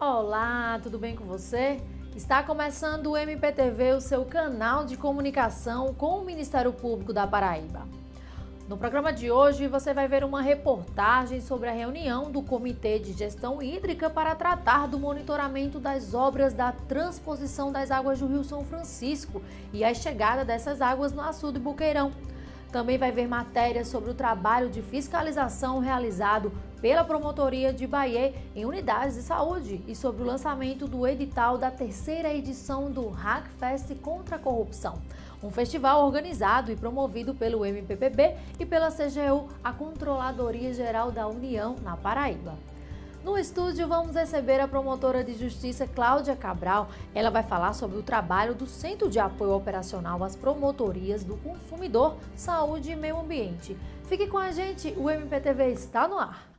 Olá, tudo bem com você? Está começando o MPTV, o seu canal de comunicação com o Ministério Público da Paraíba. No programa de hoje, você vai ver uma reportagem sobre a reunião do Comitê de Gestão Hídrica para tratar do monitoramento das obras da transposição das águas do Rio São Francisco e a chegada dessas águas no açude Boqueirão. Também vai ver matérias sobre o trabalho de fiscalização realizado pela Promotoria de Bahia em unidades de saúde e sobre o lançamento do edital da terceira edição do Hackfest contra a Corrupção, um festival organizado e promovido pelo MPPB e pela CGU, a Controladoria Geral da União, na Paraíba. No estúdio, vamos receber a promotora de justiça Cláudia Cabral. Ela vai falar sobre o trabalho do Centro de Apoio Operacional às Promotorias do Consumidor, Saúde e Meio Ambiente. Fique com a gente, o MPTV está no ar.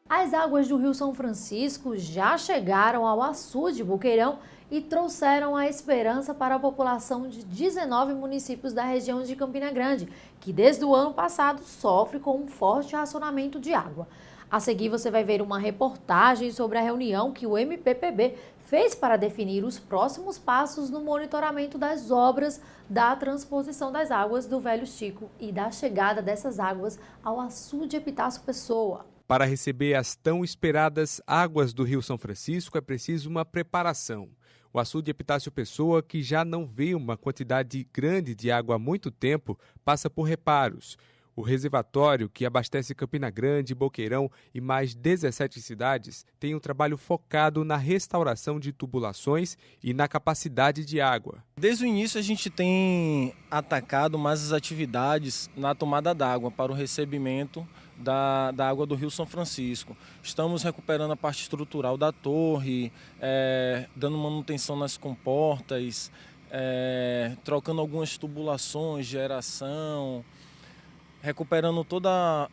As águas do Rio São Francisco já chegaram ao açude Boqueirão e trouxeram a esperança para a população de 19 municípios da região de Campina Grande, que desde o ano passado sofre com um forte racionamento de água. A seguir você vai ver uma reportagem sobre a reunião que o MPPB fez para definir os próximos passos no monitoramento das obras da transposição das águas do Velho Chico e da chegada dessas águas ao açude Epitácio Pessoa. Para receber as tão esperadas águas do Rio São Francisco é preciso uma preparação. O açude Epitácio Pessoa, que já não vê uma quantidade grande de água há muito tempo, passa por reparos. O reservatório, que abastece Campina Grande, Boqueirão e mais 17 cidades, tem um trabalho focado na restauração de tubulações e na capacidade de água. Desde o início a gente tem atacado mais as atividades na tomada d'água para o recebimento da água do Rio São Francisco. Estamos recuperando a parte estrutural da torre, dando manutenção nas comportas, trocando algumas tubulações, geração, recuperando toda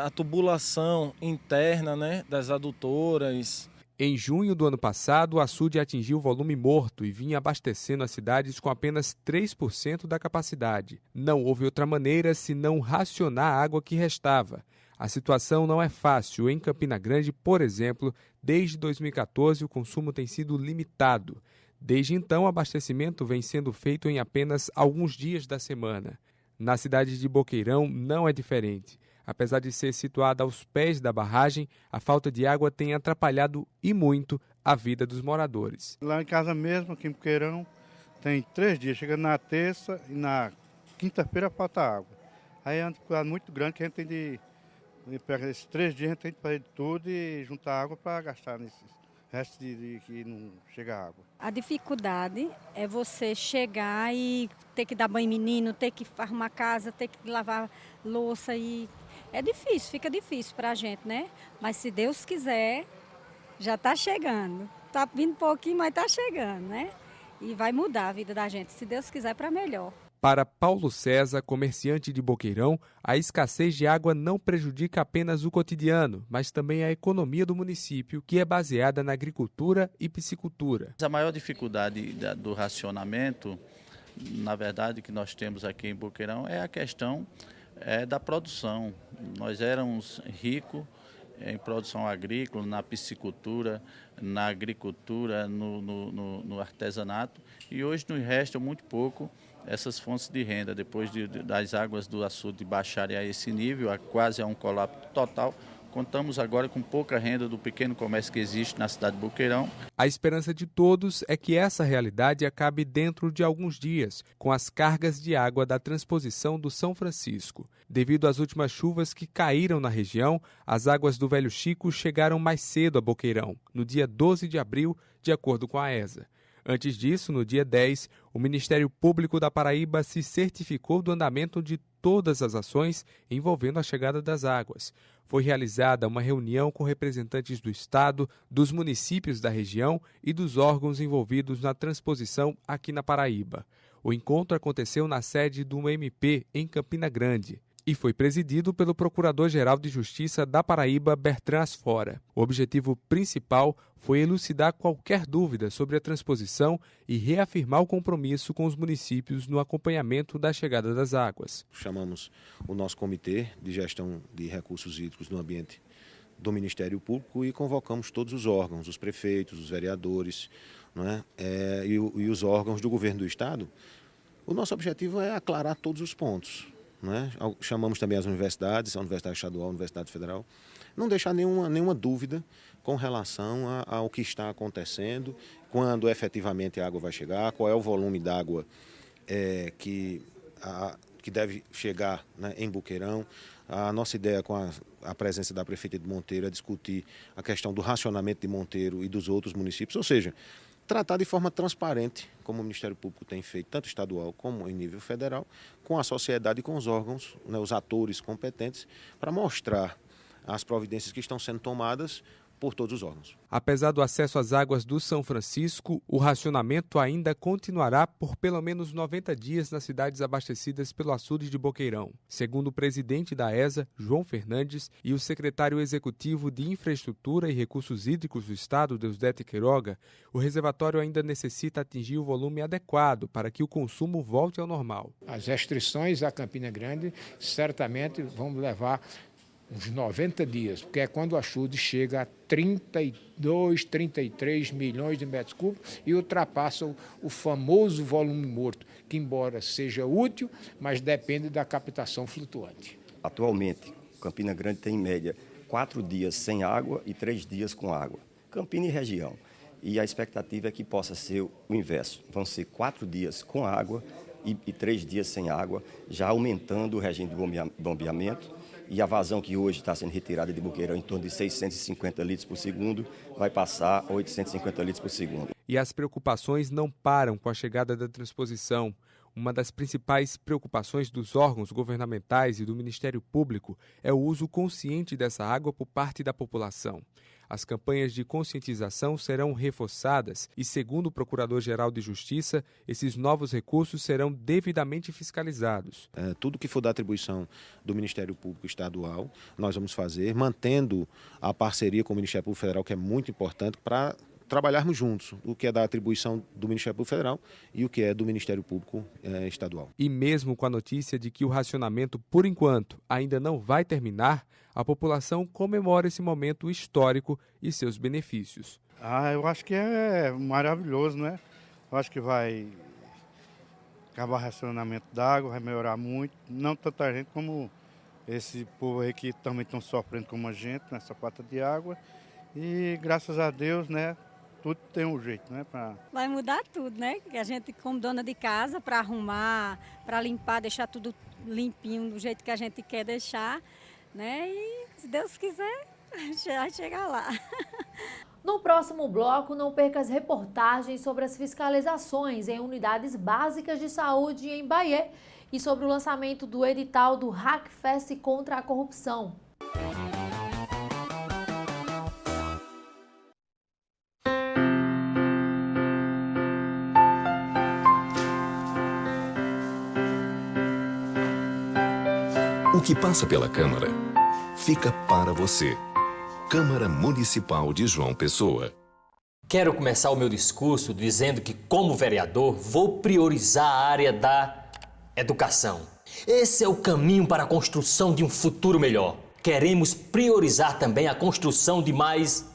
a tubulação interna, das adutoras. Em junho do ano passado, o açude atingiu volume morto e vinha abastecendo as cidades com apenas 3% da capacidade. Não houve outra maneira senão racionar a água que restava. A situação não é fácil. Em Campina Grande, por exemplo, desde 2014 o consumo tem sido limitado. Desde então, o abastecimento vem sendo feito em apenas alguns dias da semana. Na cidade de Boqueirão não é diferente. Apesar de ser situada aos pés da barragem, a falta de água tem atrapalhado e muito a vida dos moradores. Lá em casa mesmo, aqui em Boqueirão, tem 3 dias, chega na terça e na quinta-feira falta água. Aí é uma dificuldade muito grande que a gente tem de pegar esses 3 dias, a gente tem que fazer de tudo e juntar água para gastar nesses restos de que não chega água. A dificuldade é você chegar e ter que dar banho em menino, ter que arrumar casa, ter que lavar louça e é difícil, fica difícil para a gente, né? Mas se Deus quiser, já está chegando. Está vindo um pouquinho, mas está chegando, né? E vai mudar a vida da gente, se Deus quiser, para melhor. Para Paulo César, comerciante de Boqueirão, a escassez de água não prejudica apenas o cotidiano, mas também a economia do município, que é baseada na agricultura e piscicultura. A maior dificuldade do racionamento, na verdade, que nós temos aqui em Boqueirão é a questão da produção. Nós éramos ricos em produção agrícola, na piscicultura, na agricultura, no artesanato, e hoje nos resta muito pouco essas fontes de renda. Depois das águas do açude baixarem a esse nível, quase a um colapso total, contamos agora com pouca renda do pequeno comércio que existe na cidade de Boqueirão. A esperança de todos é que essa realidade acabe dentro de alguns dias, com as cargas de água da transposição do São Francisco. Devido às últimas chuvas que caíram na região, as águas do Velho Chico chegaram mais cedo a Boqueirão, no dia 12 de abril, de acordo com a ESA. Antes disso, no dia 10, o Ministério Público da Paraíba se certificou do andamento de todas as ações envolvendo a chegada das águas. Foi realizada uma reunião com representantes do Estado, dos municípios da região e dos órgãos envolvidos na transposição aqui na Paraíba. O encontro aconteceu na sede do MP, em Campina Grande, e foi presidido pelo Procurador-Geral de Justiça da Paraíba, Bertrand Asfora. O objetivo principal foi elucidar qualquer dúvida sobre a transposição e reafirmar o compromisso com os municípios no acompanhamento da chegada das águas. Chamamos o nosso comitê de gestão de recursos hídricos no ambiente do Ministério Público e convocamos todos os órgãos, os prefeitos, os vereadores, não é? E os órgãos do governo do Estado. O nosso objetivo é aclarar todos os pontos. Não é? Chamamos também as universidades, a Universidade Estadual, a Universidade Federal, não deixar nenhuma dúvida com relação ao que está acontecendo, quando efetivamente a água vai chegar, qual é o volume d'água que deve chegar, né, em Boqueirão. A nossa ideia com a presença da prefeita de Monteiro é discutir a questão do racionamento de Monteiro e dos outros municípios, ou seja, tratar de forma transparente, como o Ministério Público tem feito, tanto estadual como em nível federal, com a sociedade e com os órgãos, né, os atores competentes, para mostrar as providências que estão sendo tomadas por todos os órgãos. Apesar do acesso às águas do São Francisco, o racionamento ainda continuará por pelo menos 90 dias nas cidades abastecidas pelo açude de Boqueirão. Segundo o presidente da ESA, João Fernandes, e o secretário executivo de Infraestrutura e Recursos Hídricos do Estado, Deusdete Queiroga, o reservatório ainda necessita atingir o volume adequado para que o consumo volte ao normal. As restrições à Campina Grande certamente vão levar uns 90 dias, porque é quando o açude chega a 32, 33 milhões de metros cúbicos e ultrapassa o famoso volume morto, que embora seja útil, mas depende da captação flutuante. Atualmente, Campina Grande tem em média 4 dias sem água e 3 dias com água. Campina e região. E a expectativa é que possa ser o inverso. Vão ser 4 dias com água e 3 dias sem água, já aumentando o regime de bombeamento. E a vazão que hoje está sendo retirada de Boqueirão em torno de 650 litros por segundo, vai passar a 850 litros por segundo. E as preocupações não param com a chegada da transposição. Uma das principais preocupações dos órgãos governamentais e do Ministério Público é o uso consciente dessa água por parte da população. As campanhas de conscientização serão reforçadas e, segundo o Procurador-Geral de Justiça, esses novos recursos serão devidamente fiscalizados. Tudo que for da atribuição do Ministério Público Estadual, nós vamos fazer, mantendo a parceria com o Ministério Público Federal, que é muito importante para trabalharmos juntos, o que é da atribuição do Ministério Público Federal e o que é do Ministério Público Estadual. E mesmo com a notícia de que o racionamento, por enquanto, ainda não vai terminar, a população comemora esse momento histórico e seus benefícios. Eu acho que é maravilhoso, né? Eu acho que vai acabar o racionamento d'água, vai melhorar muito, não tanta gente como esse povo aí que também estão sofrendo como a gente, nessa falta de água. E graças a Deus, né? Tudo tem um jeito, né? Vai mudar tudo, né? Que a gente, como dona de casa, para arrumar, para limpar, deixar tudo limpinho do jeito que a gente quer deixar, né? E se Deus quiser, vai chegar lá. No próximo bloco, não perca as reportagens sobre as fiscalizações em unidades básicas de saúde em Bahia e sobre o lançamento do edital do Hackfest contra a corrupção. O que passa pela Câmara, fica para você. Câmara Municipal de João Pessoa. Quero começar o meu discurso dizendo que, como vereador, vou priorizar a área da educação. Esse é o caminho para a construção de um futuro melhor. Queremos priorizar também a construção de mais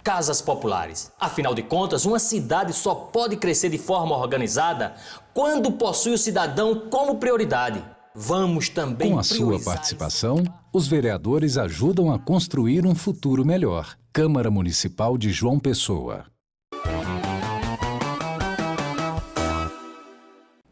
casas populares. Afinal de contas, uma cidade só pode crescer de forma organizada quando possui o cidadão como prioridade. Vamos também Com a sua participação, os vereadores ajudam a construir um futuro melhor. Câmara Municipal de João Pessoa.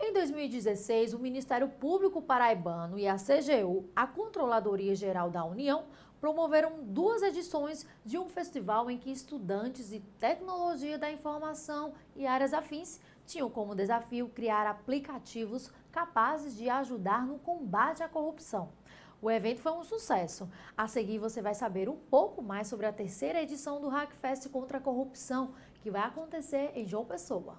Em 2016, o Ministério Público Paraibano e a CGU, a Controladoria Geral da União, promoveram 2 edições de um festival em que estudantes de tecnologia da informação e áreas afins tinham como desafio criar aplicativos capazes de ajudar no combate à corrupção. O evento foi um sucesso. A seguir, você vai saber um pouco mais sobre a 3ª edição do Hackfest contra a corrupção, que vai acontecer em João Pessoa.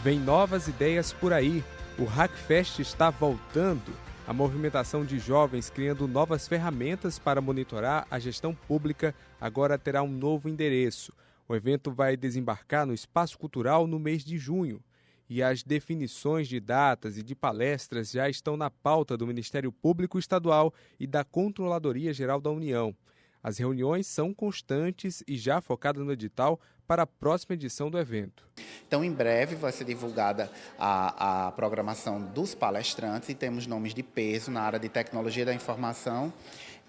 Vem novas ideias por aí. O Hackfest está voltando. A movimentação de jovens criando novas ferramentas para monitorar a gestão pública agora terá um novo endereço. O evento vai desembarcar no Espaço Cultural no mês de junho. E as definições de datas e de palestras já estão na pauta do Ministério Público Estadual e da Controladoria Geral da União. As reuniões são constantes e já focadas no edital para a próxima edição do evento. Então, em breve, vai ser divulgada a programação dos palestrantes e temos nomes de peso na área de tecnologia da informação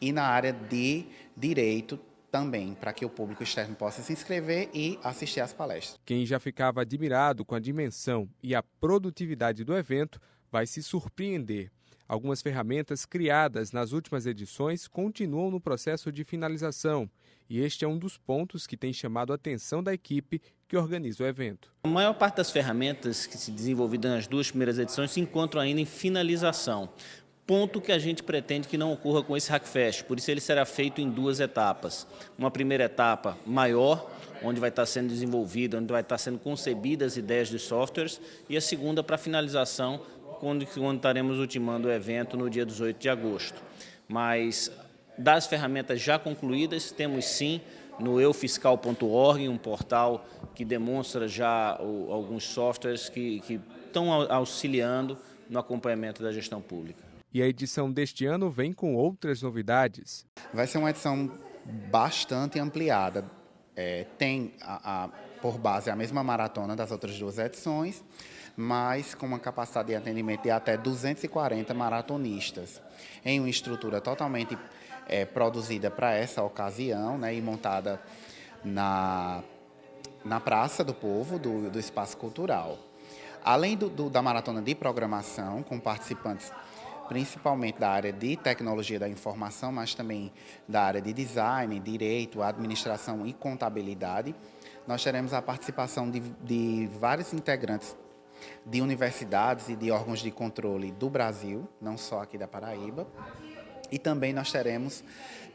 e na área de direito também, para que o público externo possa se inscrever e assistir às palestras. Quem já ficava admirado com a dimensão e a produtividade do evento vai se surpreender. Algumas ferramentas criadas nas últimas edições continuam no processo de finalização, e este é um dos pontos que tem chamado a atenção da equipe que organiza o evento. A maior parte das ferramentas que se desenvolveram nas duas primeiras edições se encontram ainda em finalização. Ponto que a gente pretende que não ocorra com esse Hackfest, por isso ele será feito em duas etapas. Uma primeira etapa maior, onde vai estar sendo desenvolvida, onde vai estar sendo concebidas as ideias de softwares, e a segunda para finalização, quando estaremos ultimando o evento no dia 18 de agosto. Mas das ferramentas já concluídas, temos sim no eufiscal.org, um portal que demonstra já alguns softwares que estão auxiliando no acompanhamento da gestão pública. E a edição deste ano vem com outras novidades. Vai ser uma edição bastante ampliada. Tem por base a mesma maratona das outras duas edições, mas com uma capacidade de atendimento de até 240 maratonistas, em uma estrutura totalmente produzida para essa ocasião, né, e montada na Praça do Povo, do Espaço Cultural. Além da maratona de programação, com participantes principalmente da área de tecnologia da informação, mas também da área de design, direito, administração e contabilidade, nós teremos a participação de vários integrantes de universidades e de órgãos de controle do Brasil, não só aqui da Paraíba, e também nós teremos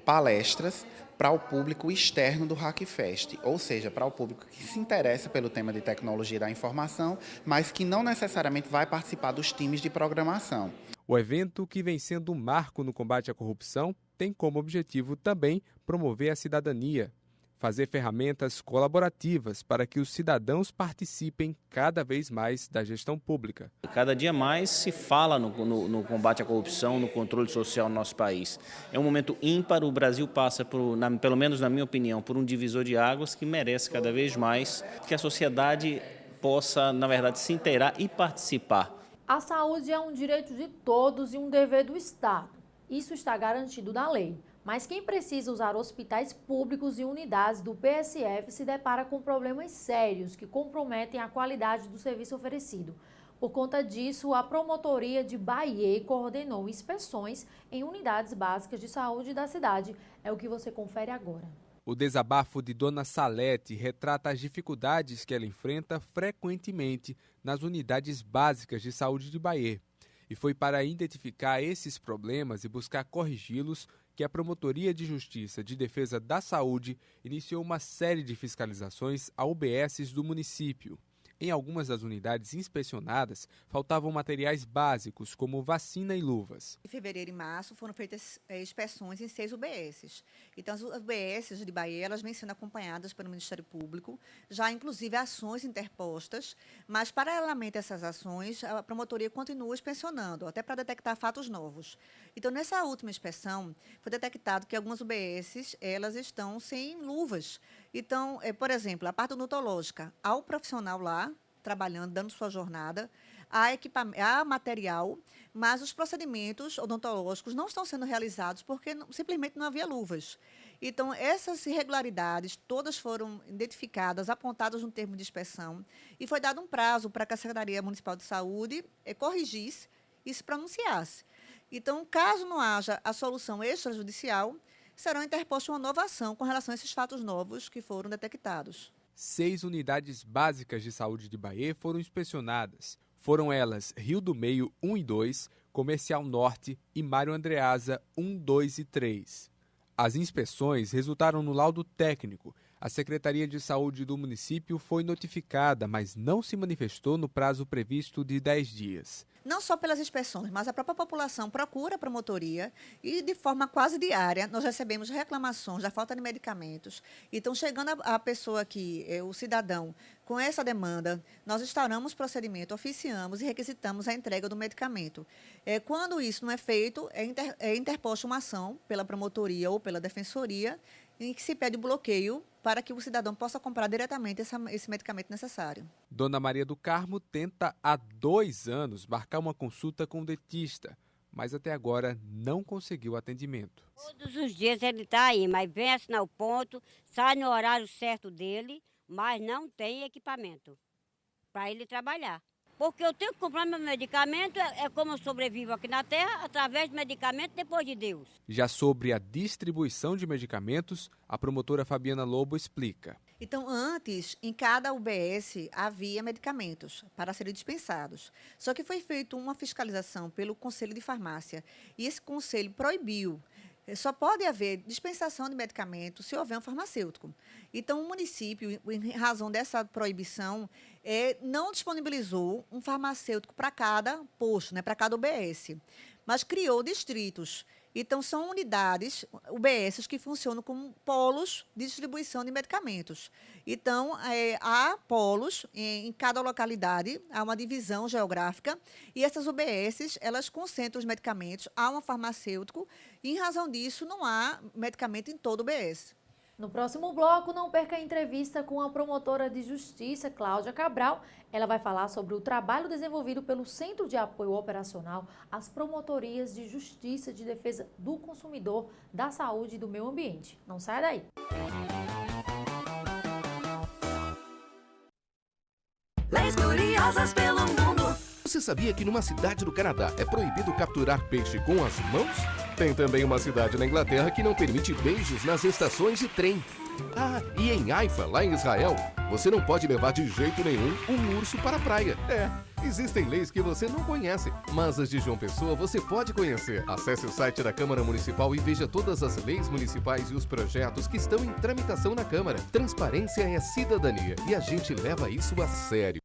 palestras para o público externo do Hackfest, ou seja, para o público que se interessa pelo tema de tecnologia da informação, mas que não necessariamente vai participar dos times de programação. O evento, que vem sendo um marco no combate à corrupção, tem como objetivo também promover a cidadania, fazer ferramentas colaborativas para que os cidadãos participem cada vez mais da gestão pública. Cada dia mais se fala no combate à corrupção, no controle social no nosso país. É um momento ímpar, o Brasil passa, pelo menos na minha opinião, por um divisor de águas que merece cada vez mais que a sociedade possa, na verdade, se inteirar e participar. A saúde é um direito de todos e um dever do Estado. Isso está garantido na lei. Mas quem precisa usar hospitais públicos e unidades do PSF se depara com problemas sérios que comprometem a qualidade do serviço oferecido. Por conta disso, a Promotoria de Bahia coordenou inspeções em unidades básicas de saúde da cidade. É o que você confere agora. O desabafo de Dona Salete retrata as dificuldades que ela enfrenta frequentemente nas unidades básicas de saúde de Bahia. E foi para identificar esses problemas e buscar corrigi-los que a Promotoria de Justiça de Defesa da Saúde iniciou uma série de fiscalizações a UBSs do município. Em algumas das unidades inspecionadas, faltavam materiais básicos, como vacina e luvas. Em fevereiro e março foram feitas inspeções em 6 UBSs. Então, as UBSs de Bahia, elas vêm sendo acompanhadas pelo Ministério Público, já inclusive ações interpostas, mas, paralelamente a essas ações, a promotoria continua inspecionando, até para detectar fatos novos. Então, nessa última inspeção, foi detectado que algumas UBSs, elas estão sem luvas. Então, por exemplo, a parte odontológica, há o profissional lá, trabalhando, dando sua jornada, há material, mas os procedimentos odontológicos não estão sendo realizados porque simplesmente não havia luvas. Então, essas irregularidades todas foram identificadas, apontadas no termo de inspeção, e foi dado um prazo para que a Secretaria Municipal de Saúde corrigisse e se pronunciasse. Então, caso não haja a solução extrajudicial, será interposta uma nova ação com relação a esses fatos novos que foram detectados. 6 unidades básicas de saúde de Bahia foram inspecionadas. Foram elas Rio do Meio 1 e 2, Comercial Norte e Mário Andreasa 1, 2 e 3. As inspeções resultaram no laudo técnico. A Secretaria de Saúde do município foi notificada, mas não se manifestou no prazo previsto de 10 dias. Não só pelas inspeções, mas a própria população procura a promotoria e, de forma quase diária, nós recebemos reclamações da falta de medicamentos. Então, chegando a pessoa aqui, o cidadão, com essa demanda, nós instauramos procedimento, oficiamos e requisitamos a entrega do medicamento. Quando isso não é feito, é interposta uma ação pela promotoria ou pela defensoria, em que se pede o bloqueio para que o cidadão possa comprar diretamente esse medicamento necessário. Dona Maria do Carmo tenta há 2 anos marcar uma consulta com o dentista, mas até agora não conseguiu atendimento. Todos os dias ele está aí, mas vem assinar o ponto, sai no horário certo dele, mas não tem equipamento para ele trabalhar. Porque eu tenho que comprar meu medicamento, é como eu sobrevivo aqui na Terra, através de medicamento depois de Deus. Já sobre a distribuição de medicamentos, a promotora Fabiana Lobo explica. Então, antes, em cada UBS havia medicamentos para serem dispensados. Só que foi feita uma fiscalização pelo Conselho de Farmácia e esse conselho proibiu. Só pode haver dispensação de medicamentos se houver um farmacêutico. Então, o município, em razão dessa proibição, não disponibilizou um farmacêutico para cada posto, para cada UBS, mas criou distritos. Então, são unidades, UBSs, que funcionam como polos de distribuição de medicamentos. Então, há polos em cada localidade, há uma divisão geográfica, e essas UBSs, elas concentram os medicamentos, há um farmacêutico, e, em razão disso, não há medicamento em todo o UBS. No próximo bloco, não perca a entrevista com a promotora de justiça, Cláudia Cabral. Ela vai falar sobre o trabalho desenvolvido pelo Centro de Apoio Operacional às Promotorias de Justiça de Defesa do Consumidor, da Saúde e do Meio Ambiente. Não saia daí! Leis curiosas pelo mundo. Você sabia que numa cidade do Canadá é proibido capturar peixe com as mãos? Tem também uma cidade na Inglaterra que não permite beijos nas estações de trem. Ah, e em Haifa, lá em Israel, você não pode levar de jeito nenhum um urso para a praia. Existem leis que você não conhece, mas as de João Pessoa você pode conhecer. Acesse o site da Câmara Municipal e veja todas as leis municipais e os projetos que estão em tramitação na Câmara. Transparência é cidadania e a gente leva isso a sério.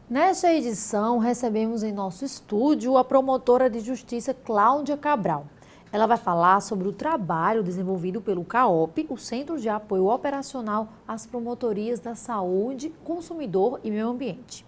Nesta edição, recebemos em nosso estúdio a promotora de justiça Cláudia Cabral. Ela vai falar sobre o trabalho desenvolvido pelo CAOP, o Centro de Apoio Operacional às Promotorias da Saúde, Consumidor e Meio Ambiente.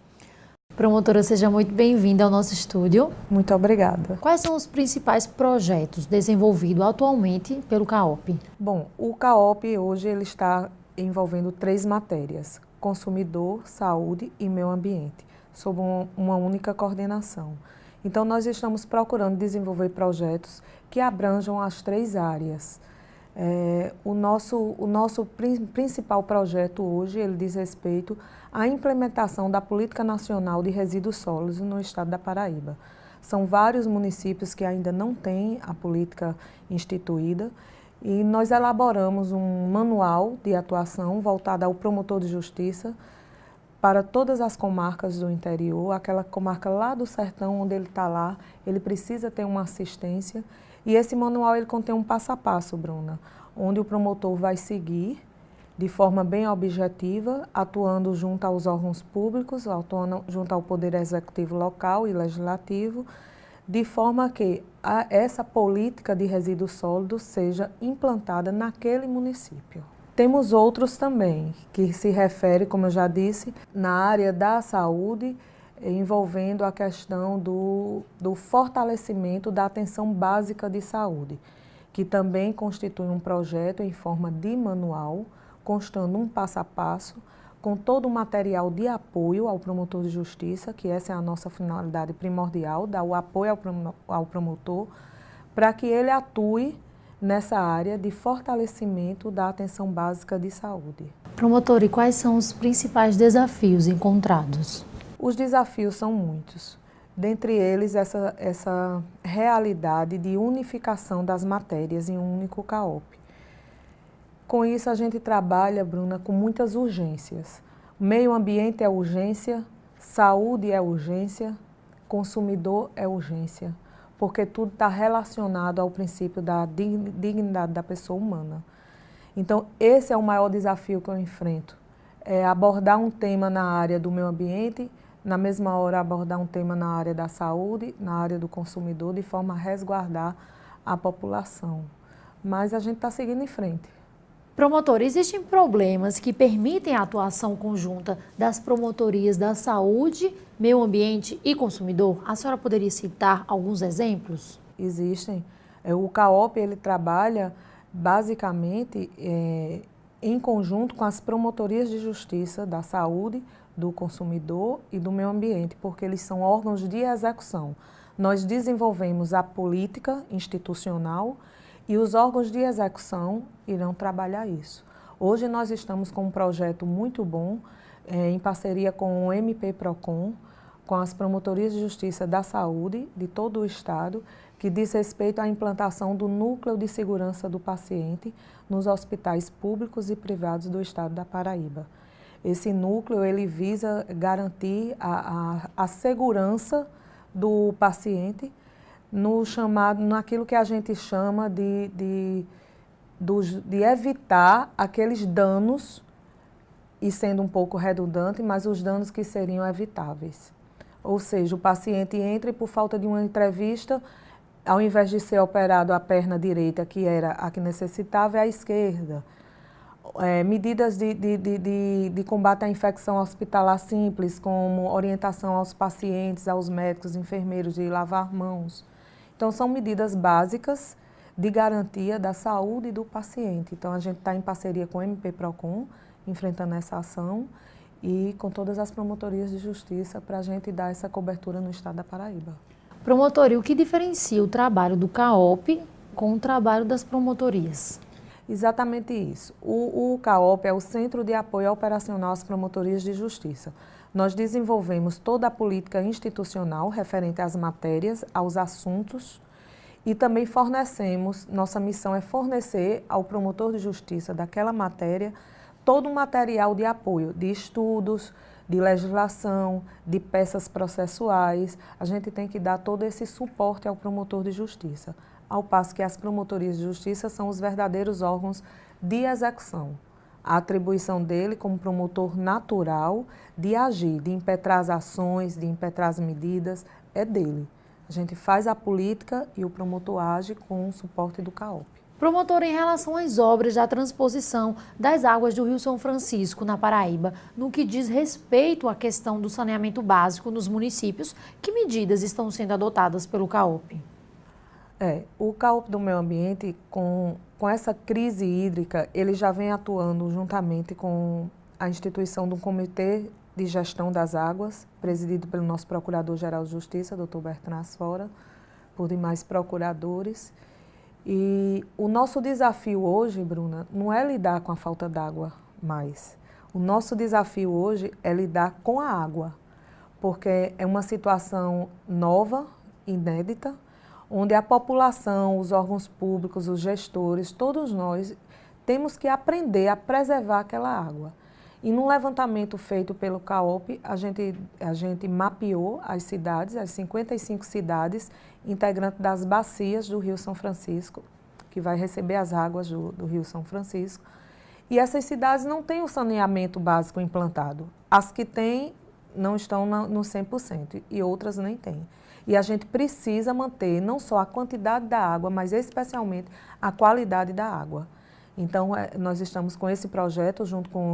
Promotora, seja muito bem-vinda ao nosso estúdio. Muito obrigada. Quais são os principais projetos desenvolvidos atualmente pelo CAOP? Bom, o CAOP hoje ele está envolvendo 3 matérias: consumidor, saúde e meio ambiente, sob uma única coordenação. Então, nós estamos procurando desenvolver projetos que abranjam as 3 áreas. O nosso principal projeto hoje, ele diz respeito à implementação da Política Nacional de Resíduos Sólidos no estado da Paraíba. São vários municípios que ainda não têm a política instituída e nós elaboramos um manual de atuação voltado ao promotor de justiça para todas as comarcas do interior. Aquela comarca lá do sertão, onde ele está lá, ele precisa ter uma assistência. E esse manual ele contém um passo a passo, Bruna, onde o promotor vai seguir de forma bem objetiva, atuando junto aos órgãos públicos, atuando junto ao Poder Executivo local e legislativo, de forma que essa política de resíduos sólidos seja implantada naquele município. Temos outros também, que se refere, como eu já disse, na área da saúde, envolvendo a questão do fortalecimento da atenção básica de saúde, que também constitui um projeto em forma de manual, constando um passo a passo, com todo o material de apoio ao promotor de justiça, que essa é a nossa finalidade primordial, dar o apoio ao promotor, para que ele atue nessa área de fortalecimento da atenção básica de saúde. Promotor, e quais são os principais desafios encontrados? Os desafios são muitos. Dentre eles, essa realidade de unificação das matérias em um único CAOP. Com isso, a gente trabalha, Bruna, com muitas urgências. Meio ambiente é urgência, saúde é urgência, consumidor é urgência. porque tudo está relacionado ao princípio da dignidade da pessoa humana. Então, esse é o maior desafio que eu enfrento, é abordar um tema na área do meio ambiente, na mesma hora abordar um tema na área da saúde, na área do consumidor, de forma a resguardar a população. Mas a gente está seguindo em frente. Promotor, existem problemas que permitem a atuação conjunta das promotorias da saúde, meio ambiente e consumidor? A senhora poderia citar alguns exemplos? Existem. O CAOP, ele trabalha basicamente em conjunto com as promotorias de justiça da saúde, do consumidor e do meio ambiente, porque eles são órgãos de execução. Nós desenvolvemos a política institucional e os órgãos de execução irão trabalhar isso. Hoje nós estamos com um projeto muito bom, em parceria com o MP-PROCON, com as promotorias de justiça da saúde de todo o estado, que diz respeito à implantação do Núcleo de Segurança do Paciente nos hospitais públicos e privados do estado da Paraíba. Esse núcleo, ele visa garantir a segurança do paciente naquilo que a gente chama de evitar aqueles danos, e sendo um pouco redundante, mas os danos que seriam evitáveis. Ou seja, o paciente entra e por falta de uma entrevista, ao invés de ser operado a perna direita, que era a que necessitava, é a esquerda. Medidas de combate à infecção hospitalar simples, como orientação aos pacientes, aos médicos, enfermeiros, de lavar mãos. Então, são medidas básicas de garantia da saúde do paciente. Então, a gente está em parceria com o MP-PROCON, enfrentando essa ação, e com todas as promotorias de justiça para a gente dar essa cobertura no estado da Paraíba. Promotor, e o que diferencia o trabalho do CAOP com o trabalho das promotorias? Exatamente isso. O CAOP é o Centro de Apoio Operacional às Promotorias de Justiça. Nós desenvolvemos toda a política institucional referente às matérias, aos assuntos, e também fornecemos, nossa missão é fornecer ao promotor de justiça daquela matéria todo o material de apoio, de estudos, de legislação, de peças processuais. A gente tem que dar todo esse suporte ao promotor de justiça, ao passo que as promotorias de justiça são os verdadeiros órgãos de execução. A atribuição dele como promotor natural de agir, de impetrar as ações, de impetrar as medidas, é dele. A gente faz a política e o promotor age com o suporte do CAOP. Promotor, em relação às obras da transposição das águas do Rio São Francisco, na Paraíba, no que diz respeito à questão do saneamento básico nos municípios, que medidas estão sendo adotadas pelo CAOP? O CAOP do Meio Ambiente, com essa crise hídrica, ele já vem atuando juntamente com a instituição do Comitê de Gestão das Águas, presidido pelo nosso Procurador-Geral de Justiça, Dr. Bertrand Asfora, por demais procuradores. E o nosso desafio hoje, Bruna, não é lidar com a falta d'água mais. O nosso desafio hoje é lidar com a água, porque é uma situação nova, inédita, onde a população, os órgãos públicos, os gestores, todos nós temos que aprender a preservar aquela água. E num levantamento feito pelo CAOP, a gente mapeou as cidades, as 55 cidades integrantes das bacias do Rio São Francisco, que vai receber as águas do Rio São Francisco. E essas cidades não têm o saneamento básico implantado. As que têm não estão no 100% e outras nem têm. E a gente precisa manter não só a quantidade da água, mas especialmente a qualidade da água. Então, nós estamos com esse projeto junto com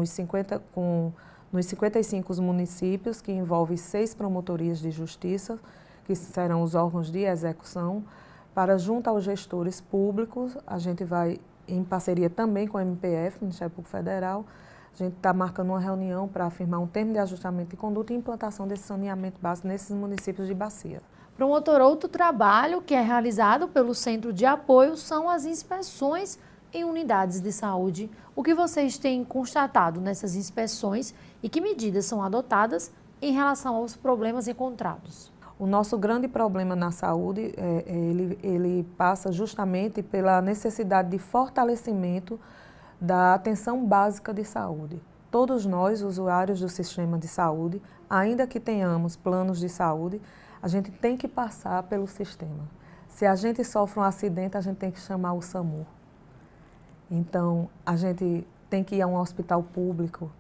nos 55 municípios, que envolve 6 promotorias de justiça, que serão os órgãos de execução, para junto aos gestores públicos, a gente vai, em parceria também com o MPF, Ministério Público Federal, a gente está marcando uma reunião para afirmar um termo de ajustamento de conduta e implantação desse saneamento básico nesses municípios de bacia. Promotor, outro trabalho que é realizado pelo Centro de Apoio são as inspeções em unidades de saúde. O que vocês têm constatado nessas inspeções e que medidas são adotadas em relação aos problemas encontrados? O nosso grande problema na saúde, ele passa justamente pela necessidade de fortalecimento da atenção básica de saúde. Todos nós, usuários do sistema de saúde, ainda que tenhamos planos de saúde, a gente tem que passar pelo sistema. Se a gente sofre um acidente, a gente tem que chamar o SAMU. Então, a gente tem que ir a um hospital público.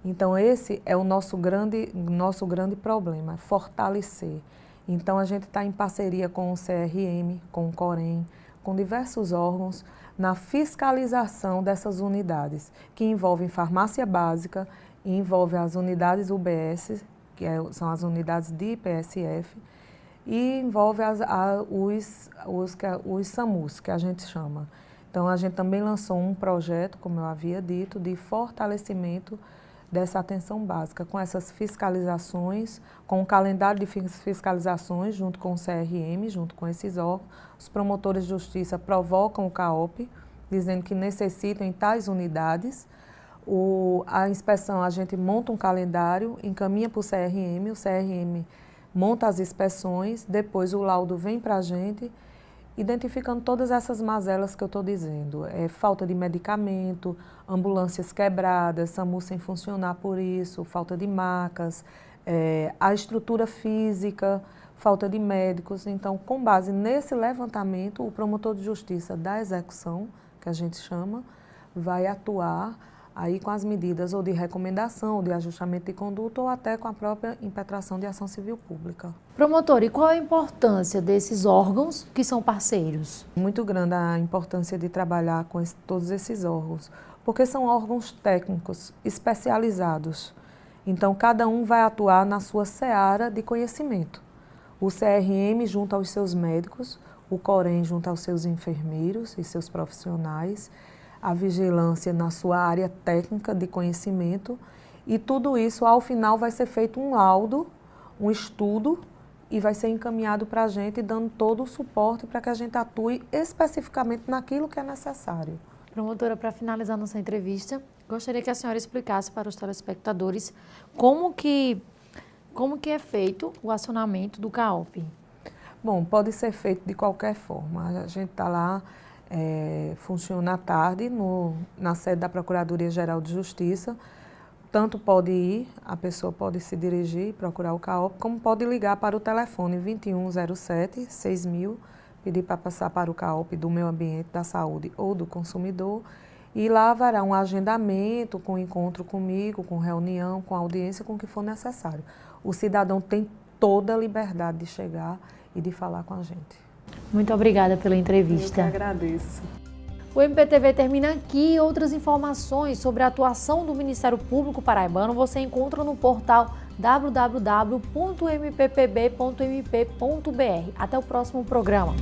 Então, esse é o nosso grande problema, fortalecer. Então, a gente está em parceria com o CRM, com o Corém, com diversos órgãos, na fiscalização dessas unidades, que envolvem farmácia básica, envolve as unidades UBS, que são as unidades de IPSF, e envolve os SAMUs, que a gente chama. Então, a gente também lançou um projeto, como eu havia dito, de fortalecimento dessa atenção básica, com essas fiscalizações, com o calendário de fiscalizações, junto com o CRM, junto com esses órgãos. Os promotores de justiça provocam o CAOP, dizendo que necessitam em tais unidades. A inspeção, a gente monta um calendário, encaminha para o CRM monta as inspeções, depois o laudo vem para a gente, identificando todas essas mazelas que eu estou dizendo. Falta de medicamento, ambulâncias quebradas, SAMU sem funcionar por isso, falta de macas, a estrutura física, falta de médicos. Então, com base nesse levantamento, o promotor de justiça da execução, que a gente chama, vai atuar aí com as medidas ou de recomendação, ou de ajustamento de conduta, ou até com a própria impetração de ação civil pública. Promotor, e qual a importância desses órgãos que são parceiros? Muito grande a importância de trabalhar com todos esses órgãos, porque são órgãos técnicos, especializados. Então, cada um vai atuar na sua seara de conhecimento. O CRM junto aos seus médicos, o Corém junto aos seus enfermeiros e seus profissionais, a vigilância na sua área técnica de conhecimento, e tudo isso, ao final, vai ser feito um laudo, um estudo, e vai ser encaminhado para a gente, dando todo o suporte para que a gente atue especificamente naquilo que é necessário. Promotora, para finalizar nossa entrevista, gostaria que a senhora explicasse para os telespectadores como que é feito o acionamento do CAOP. Bom, pode ser feito de qualquer forma. A gente está lá, funciona à tarde na sede da Procuradoria-Geral de Justiça. Tanto pode ir, a pessoa pode se dirigir, procurar o CAOP, como pode ligar para o telefone 2107-6000, pedir para passar para o CAOP do Meio Ambiente, da Saúde ou do Consumidor, e lá haverá um agendamento com encontro comigo, com reunião, com audiência, com o que for necessário. O cidadão tem toda a liberdade de chegar e de falar com a gente. Muito obrigada pela entrevista. Eu que agradeço. O MPTV termina aqui. Outras informações sobre a atuação do Ministério Público Paraibano você encontra no portal www.mppb.mp.br. Até o próximo programa.